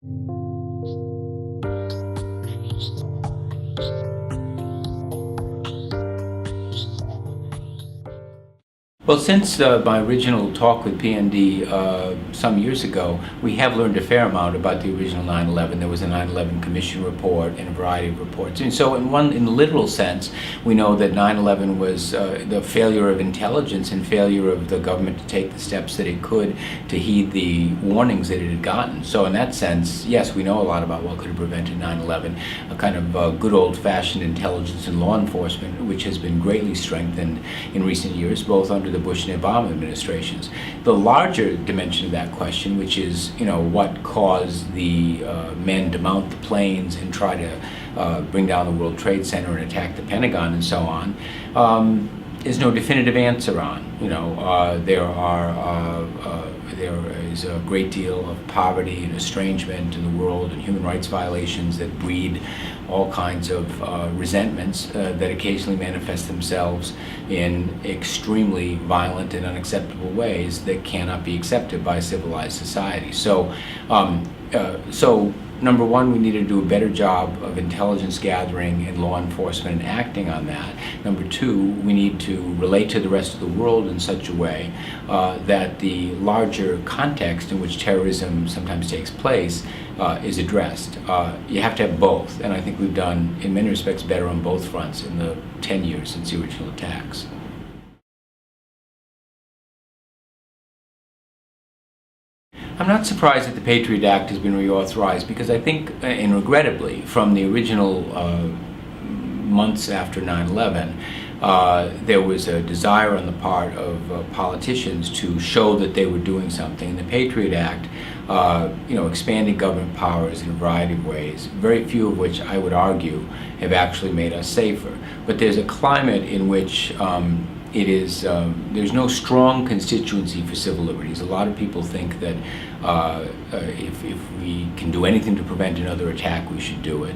Well, since my original talk with PND some years ago, we have learned a fair amount about the original 9/11. There was a 9/11 Commission report and a variety of reports. And so in the literal sense, we know that 9/11 was the failure of intelligence and failure of the government to take the steps that it could to heed the warnings that it had gotten. So in that sense, yes, we know a lot about what could have prevented 9/11, a kind of good old-fashioned intelligence and law enforcement, which has been greatly strengthened in recent years, both under the Bush and Obama administrations. The larger dimension of that question, which is, what caused the men to mount the planes and try to bring down the World Trade Center and attack the Pentagon and so on, is no definitive answer on. There is a great deal of poverty and estrangement in the world and human rights violations that breed all kinds of resentments that occasionally manifest themselves in extremely violent and unacceptable ways that cannot be accepted by civilized society. So number one, we need to do a better job of intelligence gathering and law enforcement and acting on that. Number two, we need to relate to the rest of the world in such a way that the larger context in which terrorism sometimes takes place is addressed. You have to have both, and I think we've done, in many respects, better on both fronts in the 10 years since the original attacks. I'm not surprised that the Patriot Act has been reauthorized because I think, and regrettably, from the original months after 9/11, there was a desire on the part of politicians to show that they were doing something. And the Patriot Act, expanding government powers in a variety of ways, very few of which I would argue have actually made us safer. But there's a climate in which there's no strong constituency for civil liberties. A lot of people think that if we can do anything to prevent another attack, we should do it.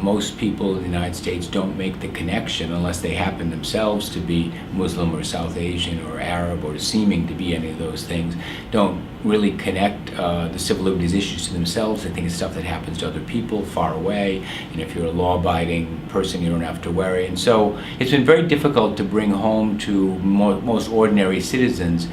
Most people in the United States don't make the connection, unless they happen themselves to be Muslim or South Asian or Arab or seeming to be any of those things, don't really connect the civil liberties issues to themselves. They think it's stuff that happens to other people far away, and if you're a law-abiding person, you don't have to worry. And so it's been very difficult to bring home to most ordinary citizens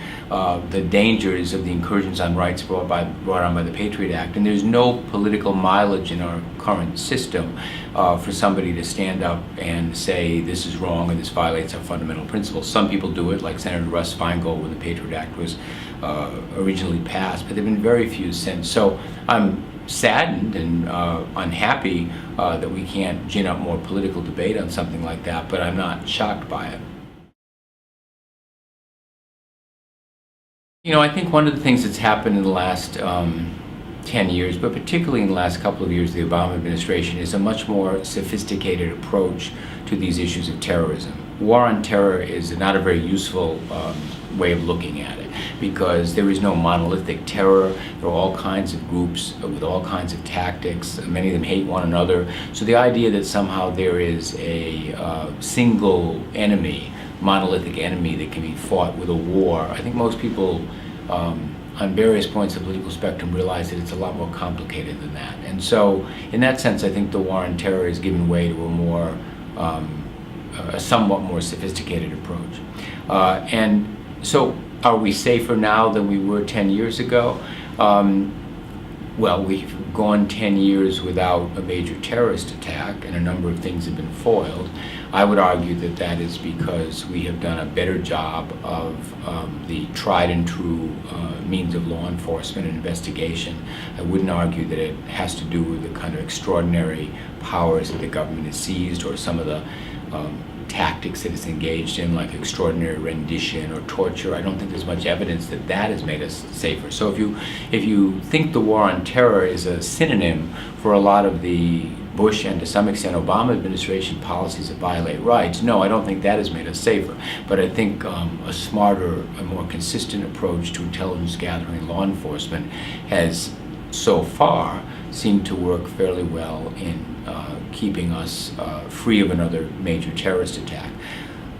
the dangers of the incursions on rights brought on by the Patriot Act. And there's no political mileage in our current system for somebody to stand up and say this is wrong or this violates our fundamental principles. Some people do it, like Senator Russ Feingold when the Patriot Act was originally passed, but there have been very few since. So I'm saddened and unhappy that we can't gin up more political debate on something like that, but I'm not shocked by it. I think one of the things that's happened in the last 10 years, but particularly in the last couple of years, the Obama administration, is a much more sophisticated approach to these issues of terrorism. War on terror is not a very useful way of looking at it, because there is no monolithic terror. There are all kinds of groups with all kinds of tactics. Many of them hate one another. So the idea that somehow there is a single enemy, monolithic enemy that can be fought with a war, I think most people on various points of the political spectrum realize that it's a lot more complicated than that. And so in that sense, I think the war on terror has given way to a somewhat more sophisticated approach. And so are we safer now than we were 10 years ago? Well, we've gone 10 years without a major terrorist attack, and a number of things have been foiled. I would argue that that is because we have done a better job of the tried and true means of law enforcement and investigation. I wouldn't argue that it has to do with the kind of extraordinary powers that the government has seized, or some of the tactics that it's engaged in, like extraordinary rendition or torture. I don't think there's much evidence that that has made us safer. So if you think the war on terror is a synonym for a lot of the Bush and to some extent Obama administration policies that violate rights, no, I don't think that has made us safer. But I think a smarter, a more consistent approach to intelligence gathering and law enforcement has so far seemed to work fairly well in keeping us free of another major terrorist attack.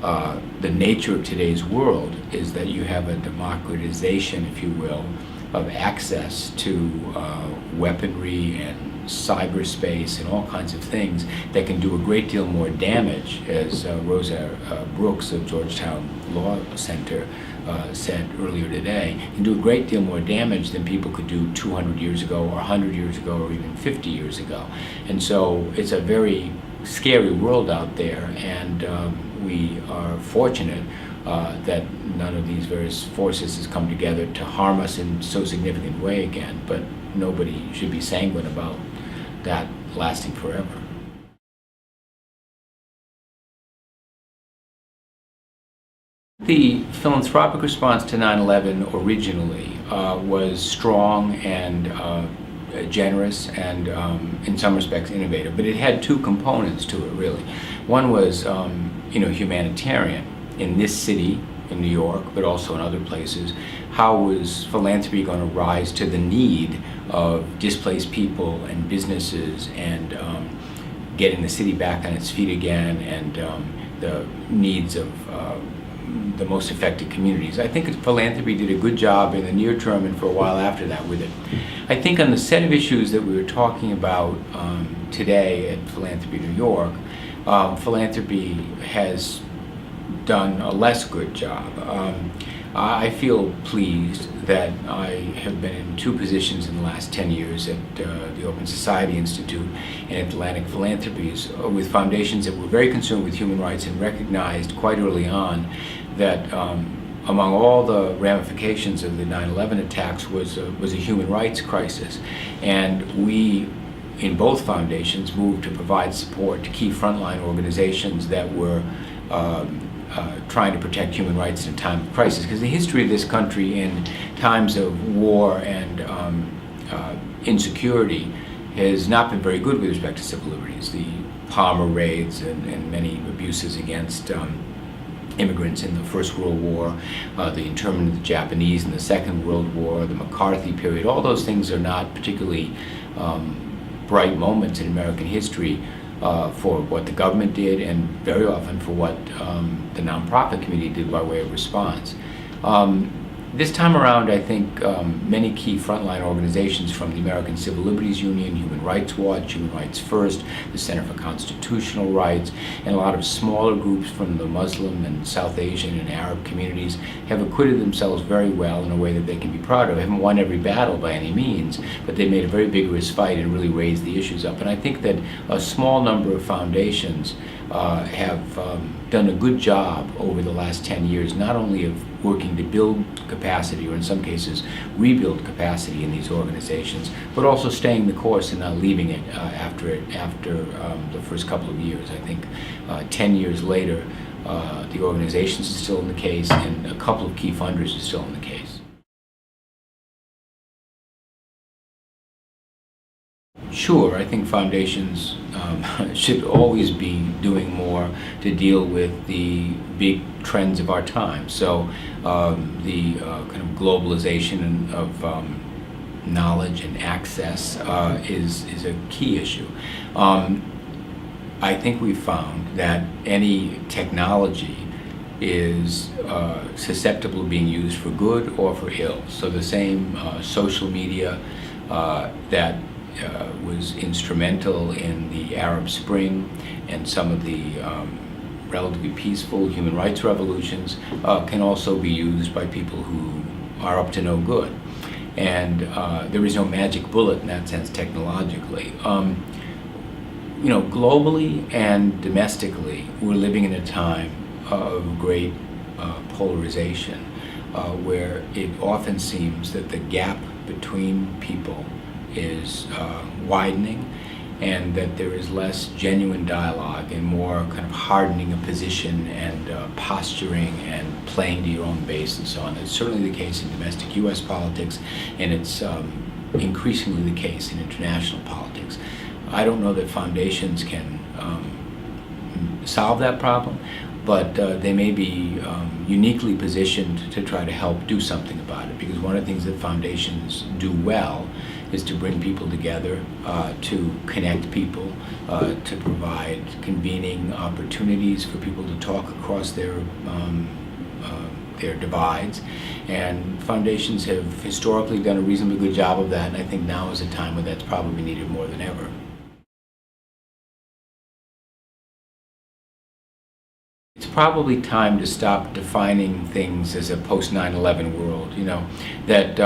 The nature of today's world is that you have a democratization, if you will, of access to weaponry and cyberspace and all kinds of things that can do a great deal more damage, as Rosa Brooks of Georgetown Law Center said earlier today, can do a great deal more damage than people could do 200 years ago or 100 years ago or even 50 years ago. And so it's a very scary world out there, and we are fortunate that none of these various forces has come together to harm us in so significant way again, but nobody should be sanguine about that lasting forever. The philanthropic response to 9/11 originally was strong and generous and in some respects innovative, but it had two components to it really. One was humanitarian. In this city, in New York, but also in other places, how was philanthropy going to rise to the need of displaced people and businesses, and getting the city back on its feet again, and the needs of the most affected communities? I think philanthropy did a good job in the near term and for a while after that with it. I think on the set of issues that we were talking about today at Philanthropy New York, philanthropy has done a less good job. I feel pleased that I have been in two positions in the last 10 years at the Open Society Institute and Atlantic Philanthropies with foundations that were very concerned with human rights and recognized quite early on that among all the ramifications of the 9/11 attacks was a human rights crisis. And we, in both foundations, moved to provide support to key frontline organizations that were trying to protect human rights in a time of crisis. Because the history of this country in times of war and insecurity has not been very good with respect to civil liberties. The Palmer raids and many abuses against immigrants in the First World War, the internment of the Japanese in the Second World War, the McCarthy period, all those things are not particularly bright moments in American history for what the government did, and very often for what the nonprofit community did by way of response. This time around, I think many key frontline organizations from the American Civil Liberties Union, Human Rights Watch, Human Rights First, the Center for Constitutional Rights, and a lot of smaller groups from the Muslim and South Asian and Arab communities have acquitted themselves very well in a way that they can be proud of. They haven't won every battle by any means, but they made a very vigorous fight and really raised the issues up. And I think that a small number of foundations have done a good job over the last 10 years, not only of working to build capacity, or in some cases rebuild capacity in these organizations, but also staying the course and not leaving it after the first couple of years. I think 10 years later, the organizations are still in the case, and a couple of key funders are still in the case. Sure, I think foundations should always be doing more to deal with the big trends of our time. So the kind of globalization of knowledge and access is a key issue. I think we've found that any technology is susceptible to being used for good or for ill. So the same social media that was instrumental in the Arab Spring and some of the relatively peaceful human rights revolutions can also be used by people who are up to no good. And there is no magic bullet in that sense technologically. Globally and domestically, we're living in a time of great polarization where it often seems that the gap between people is widening, and that there is less genuine dialogue and more kind of hardening of position and posturing and playing to your own base and so on. It's certainly the case in domestic U.S. politics, and it's increasingly the case in international politics. I don't know that foundations can solve that problem, but they may be uniquely positioned to try to help do something about it, because one of the things that foundations do well is to bring people together, to connect people, to provide convening opportunities for people to talk across their their divides. And foundations have historically done a reasonably good job of that, and I think now is a time when that's probably needed more than ever. It's probably time to stop defining things as a post 9/11 world. That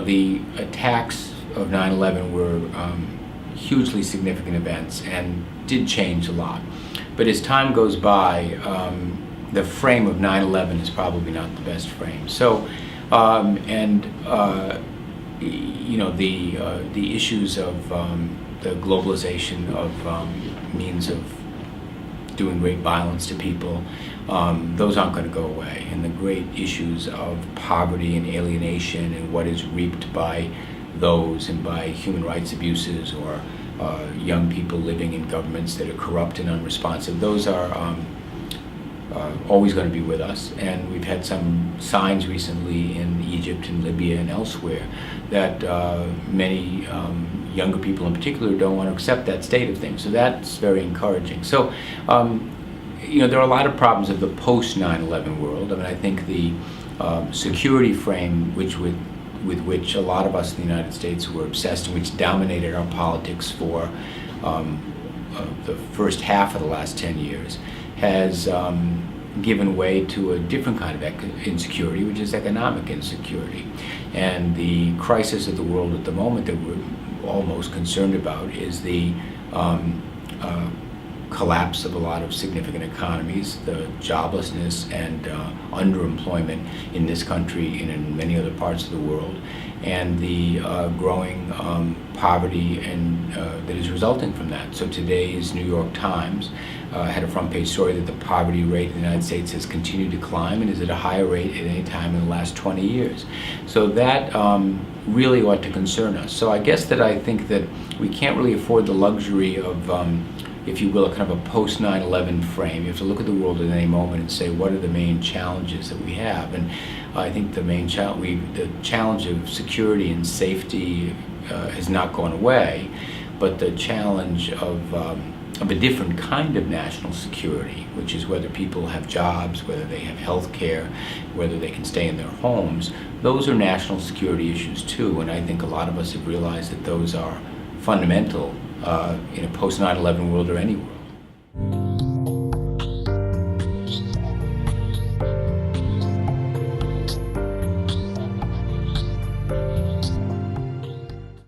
the attacks of 9/11 were hugely significant events and did change a lot. But as time goes by, the frame of 9/11 is probably not the best frame. So, the issues of the globalization of means of doing great violence to people, those aren't going to go away. And the great issues of poverty and alienation and what is reaped by those and by human rights abuses or young people living in governments that are corrupt and unresponsive, those are always going to be with us. And we've had some signs recently in Egypt and Libya and elsewhere that many younger people in particular don't want to accept that state of things. So that's very encouraging. So, there are a lot of problems of the post 9/11 world. I mean, I think the security frame with which a lot of us in the United States were obsessed and which dominated our politics for the first half of the last 10 years has given way to a different kind of insecurity, which is economic insecurity. And the crisis of the world at the moment that we're all most concerned about is the collapse of a lot of significant economies, the joblessness and underemployment in this country and in many other parts of the world, and the growing poverty and that is resulting from that. So today's New York Times had a front page story that the poverty rate in the United States has continued to climb and is at a higher rate at any time in the last 20 years. So that really ought to concern us. So I guess that I think that we can't really afford the luxury of if you will, a kind of a post 9/11 frame. You have to look at the world at any moment and say, what are the main challenges that we have? And I think the main the challenge of security and safety has not gone away, but the challenge of a different kind of national security, which is whether people have jobs, whether they have health care, whether they can stay in their homes, those are national security issues too. And I think a lot of us have realized that those are fundamental in a post 9/11 world or any world.